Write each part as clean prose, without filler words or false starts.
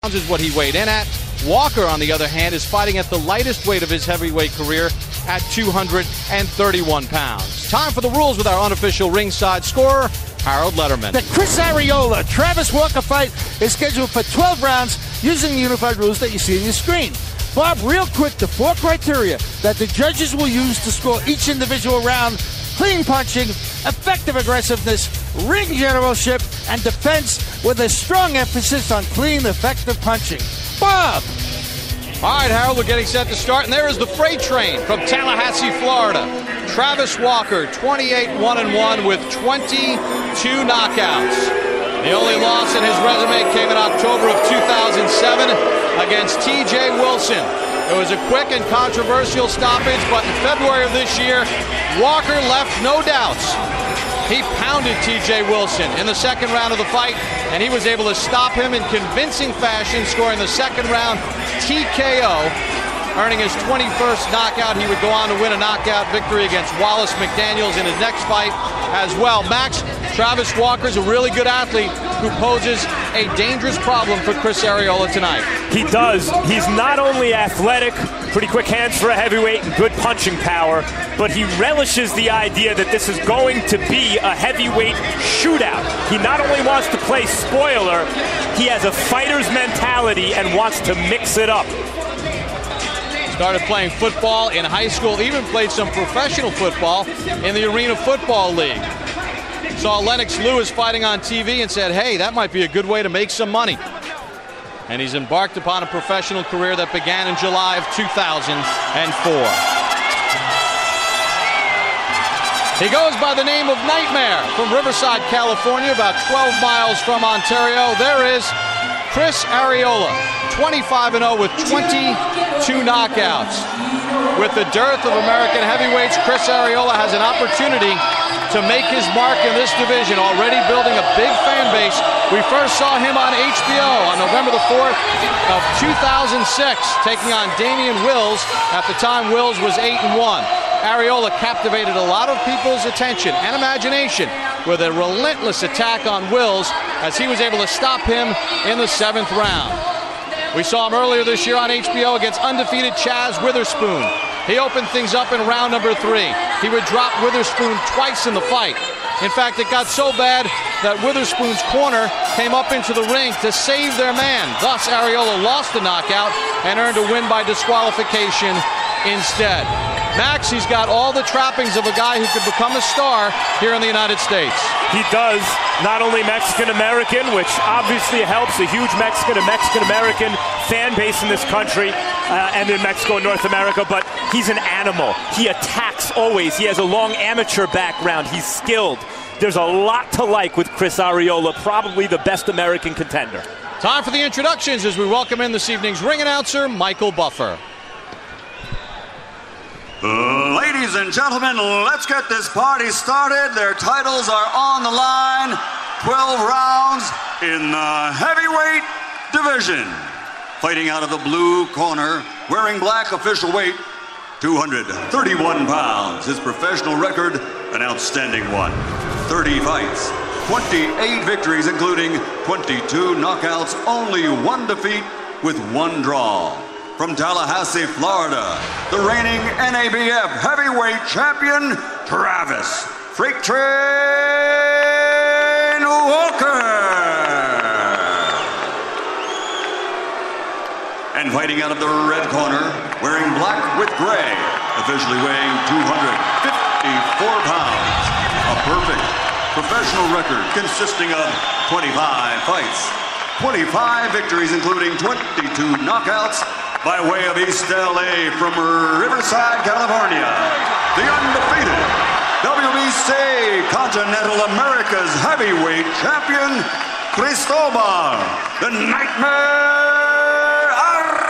Is what he weighed in at. Walker, on the other hand, is fighting at the lightest weight of his heavyweight career at 231 pounds. Time for the rules with our unofficial ringside scorer, Harold Letterman. The Chris Arreola Travis Walker fight is scheduled for 12 rounds using the unified rules that you see on your screen. Bob, real quick, the 4 criteria that the judges will use to score each individual round: clean punching, effective aggressiveness, ring generalship, and defense, with a strong emphasis on clean, effective punching. Bob! All right, Harold, we're getting set to start, and there is the freight train from Tallahassee, Florida. Travis Walker, 28-1-1 with 22 knockouts. The only loss in his resume came in October of 2007 against T.J. Wilson. It was a quick and controversial stoppage, but in February of this year, Walker left no doubts. He pounded T.J. Wilson in the second round of the fight, and he was able to stop him in convincing fashion, scoring the second round TKO, earning his 21st knockout. He would go on to win a knockout victory against Wallace McDaniels in his next fight as well. Max, Travis Walker's a really good athlete who poses a dangerous problem for Chris Arreola tonight. He does. He's not only athletic, pretty quick hands for a heavyweight and good punching power, but he relishes the idea that this is going to be a heavyweight shootout. He not only wants to play spoiler, he has a fighter's mentality and wants to mix it up. Started playing football in high school, even played some professional football in the Arena Football League. Saw Lennox Lewis fighting on TV and said, hey, that might be a good way to make some money. And he's embarked upon a professional career that began in July of 2004. He goes by the name of Nightmare from Riverside, California, about 12 miles from Ontario. There is Chris Arreola, 25-0 with 22 knockouts. With the dearth of American heavyweights, Chris Arreola has an opportunity to make his mark in this division, already building a big fan base. We first saw him on HBO on November the 4th of 2006, taking on Damian Wills. At the time, Wills was 8-1. Arreola captivated a lot of people's attention and imagination with a relentless attack on Wills, as he was able to stop him in the 7th round. We saw him earlier this year on HBO against undefeated Chaz Witherspoon. He opened things up in round number 3. He would drop Witherspoon twice in the fight. In fact, it got so bad that Witherspoon's corner came up into the ring to save their man. Thus, Arreola lost the knockout and earned a win by disqualification instead. Max, he's got all the trappings of a guy who could become a star here in the United States. He does. Not only Mexican-American, which obviously helps, a huge Mexican and Mexican-American fan base in this country and in Mexico and North America, but he's an animal. He attacks always. He has a long amateur background. He's skilled. There's a lot to like with Chris Arreola, probably the best American contender. Time for the introductions as we welcome in this evening's ring announcer, Michael Buffer. Ladies and gentlemen, let's get this party started. Their titles are on the line. 12 rounds in the heavyweight division. Fighting out of the blue corner, wearing black official weight, 231 pounds. His professional record, an outstanding one. 30 fights, 28 victories, including 22 knockouts, only 1 defeat with 1 draw. From Tallahassee, Florida, the reigning NABF heavyweight champion, Travis Freight Train Walker. And fighting out of the red corner, wearing black with gray, officially weighing 254 pounds. A perfect professional record consisting of 25 fights, 25 victories, including 22 knockouts, by way of East LA from Riverside, California, the undefeated WBC Continental America's heavyweight champion, Cristobal, the Nightmare Arreola.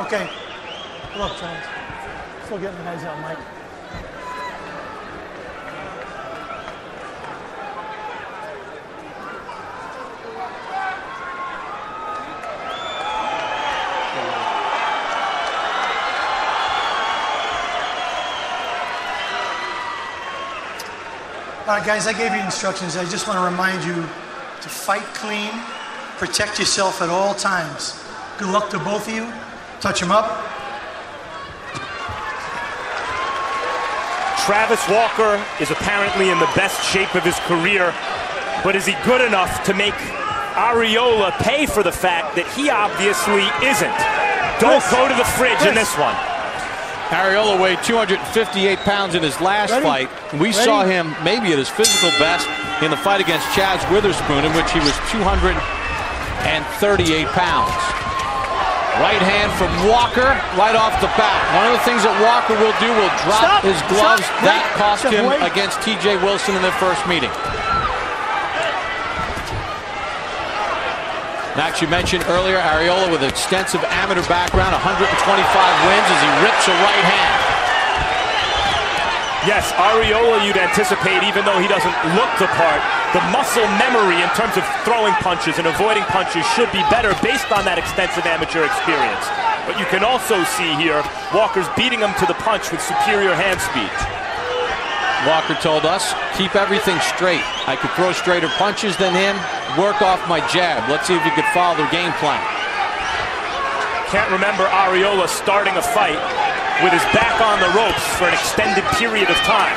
Okay. Hello, Charles. Still getting the guys out, Mike. All right, guys, I gave you instructions. I just want to remind you to fight clean, protect yourself at all times. Good luck to both of you. Touch them up. Travis Walker is apparently in the best shape of his career, but is he good enough to make Arreola pay for the fact that he obviously isn't? Don't go to the fridge in this one. Arreola weighed 258 pounds in his last fight. We saw him maybe at his physical best in the fight against Chaz Witherspoon, in which he was 238 pounds. Right hand from Walker right off the bat. One of the things that Walker will do will drop his gloves. That cost him against TJ Wilson in their first meeting. Max, you mentioned earlier, Arreola with an extensive amateur background, 125 wins as he rips a right hand. Yes, Arreola you'd anticipate, even though he doesn't look the part, the muscle memory in terms of throwing punches and avoiding punches should be better based on that extensive amateur experience. But you can also see here, Walker's beating him to the punch with superior hand speed. Walker told us, keep everything straight. I could throw straighter punches than him, work off my jab. Let's see if he could follow the game plan. Can't remember Arreola starting a fight with his back on the ropes for an extended period of time.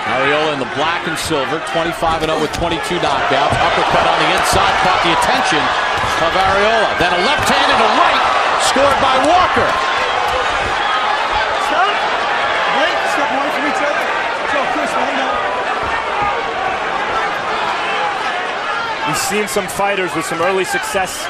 Arreola in the black and silver, 25-0 with 22 knockouts. Uppercut on the inside caught the attention of Arreola. Then a left hand and a right scored by Walker. We've seen some fighters with some early success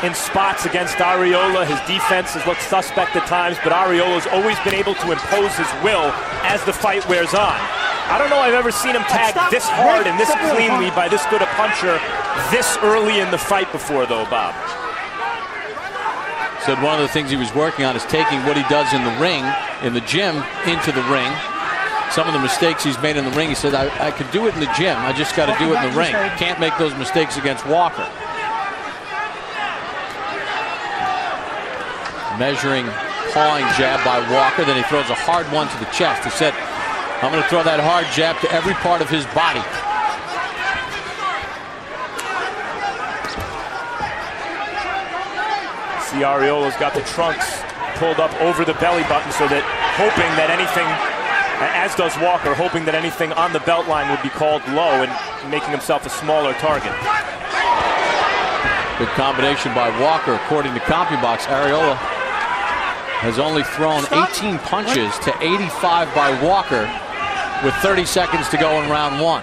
in spots against Arreola. His defense has looked suspect at times, but Arreola's always been able to impose his will as the fight wears on. I don't know I've ever seen him tag this hard and this cleanly by this good a puncher this early in the fight before, though, Bob. Said one of the things he was working on is taking what he does in the ring, in the gym, into the ring. Some of the mistakes he's made in the ring, he said, I could do it in the gym. I just got to do it in the ring. Can't make those mistakes against Walker. Measuring, pawing jab by Walker. Then he throws a hard one to the chest. He said, I'm going to throw that hard jab to every part of his body. See, Arreola's got the trunks pulled up over the belly button so that hoping that anything, as does Walker, hoping that anything on the belt line would be called low and making himself a smaller target. Good combination by Walker. According to CompuBox, Arreola has only thrown 18 punches to 85 by Walker with 30 seconds to go in round one.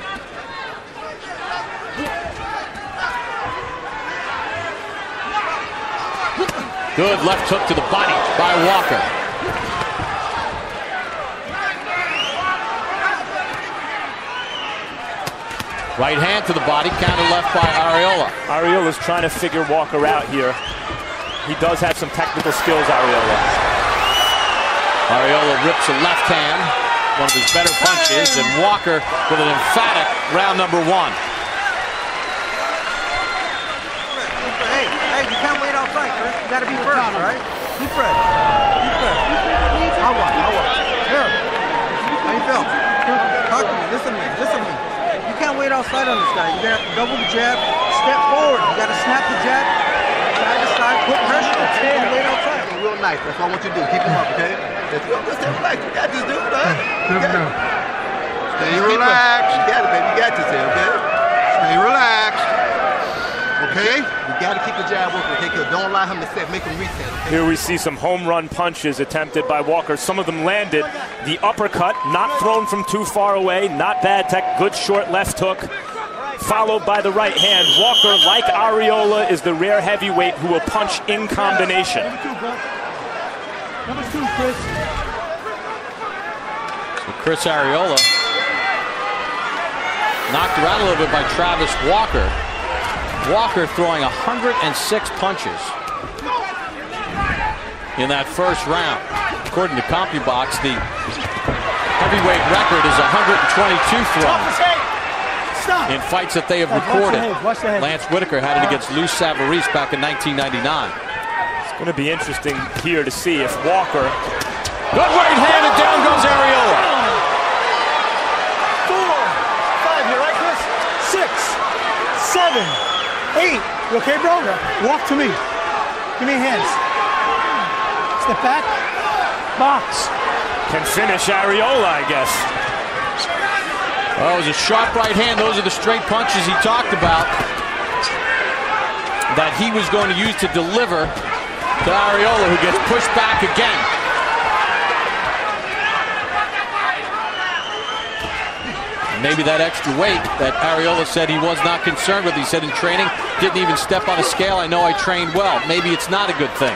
Good left hook to the body by Walker. Right hand to the body, counter left by Arreola. Arreola's trying to figure Walker out here. He does have some technical skills, Arreola. Arreola rips a left hand, one of his better punches, and Walker with an emphatic round number one. Hey, you can't wait outside, Chris. You gotta be first, all right? Be fresh. Be fresh. I want. Here. How you feel? Talk to me. Listen to me. You can't wait outside on this guy. You gotta double the jab, step forward. You gotta snap the jab, side to side, put pressure. You can't wait outside. Real nice. That's what I want you to do. Keep him up, okay? Let's go. Let's stay relaxed. You got this, dude. Stay relaxed. You got it, baby. You got this here, okay? Stay relaxed. Okay? You got to keep the jab working, okay? Because don't allow him to set, make him reset. Okay? Here we see some home run punches attempted by Walker. Some of them landed. The uppercut, not thrown from too far away. Not bad tech. Good short left hook. Followed by the right hand. Walker, like Arreola, is the rare heavyweight who will punch in combination. Number two, Chris. So Chris Arreola knocked around a little bit by Travis Walker. Walker throwing 106 punches. in that first round. According to CompuBox, the heavyweight record is 122 throws in fights that they have recorded. Lance Whitaker had it against Lou Savarese back in 1999. It's going to be interesting here to see if Walker... Good right hand, and down goes Arreola. 4, 5, you right, Chris? 6, 7, 8. You okay, bro? Walk to me. Give me hands. Step back. Box. Can finish Arreola, I guess. Oh, it was a sharp right hand. Those are the straight punches he talked about that he was going to use to deliver to Arreola, who gets pushed back again. Maybe that extra weight that Arreola said he was not concerned with. He said in training, didn't even step on a scale. I know I trained well. Maybe it's not a good thing.